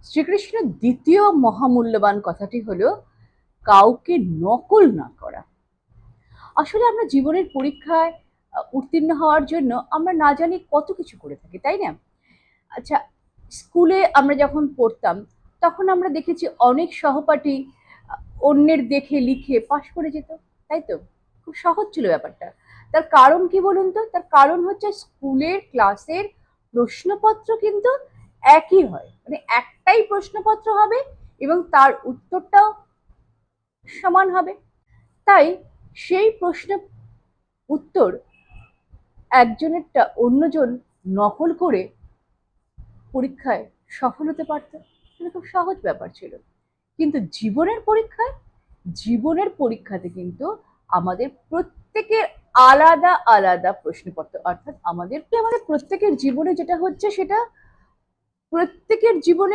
শ্রীকৃষ্ণের দ্বিতীয় মহামূল্যবান কথাটি হলো কাউকে নকল না করা। আসলে আমরা জীবনের পরীক্ষায় উত্তীর্ণ হওয়ার জন্য আমরা না জানি কত কিছু করে থাকি, তাই না? আচ্ছা, স্কুলে আমরা যখন পড়তাম তখন আমরা দেখেছি অনেক সহপাঠী অন্যের দেখে লিখে পাশ করে যেত, তাই তো? খুব সহজ ছিল ব্যাপারটা। তার কারণ কি বলুন তো? তার কারণ হচ্ছে স্কুলের ক্লাসের প্রশ্নপত্র কিন্তু একই হয়, মানে একটাই প্রশ্নপত্র হবে এবং তার উত্তরটাও সমান হবে। তাই সেই প্রশ্ন উত্তর একজনেরটা অন্যজন নকল করে পরীক্ষায় সফল হতে পারত। এটা খুব সহজ ব্যাপার ছিল। কিন্তু জীবনের পরীক্ষাতে কিন্তু আমাদের প্রত্যেকের আলাদা আলাদা প্রশ্নপত্র, অর্থাৎ আমাদের প্রত্যেকের জীবনে যেটা হচ্ছে সেটা প্রত্যেকের জীবনে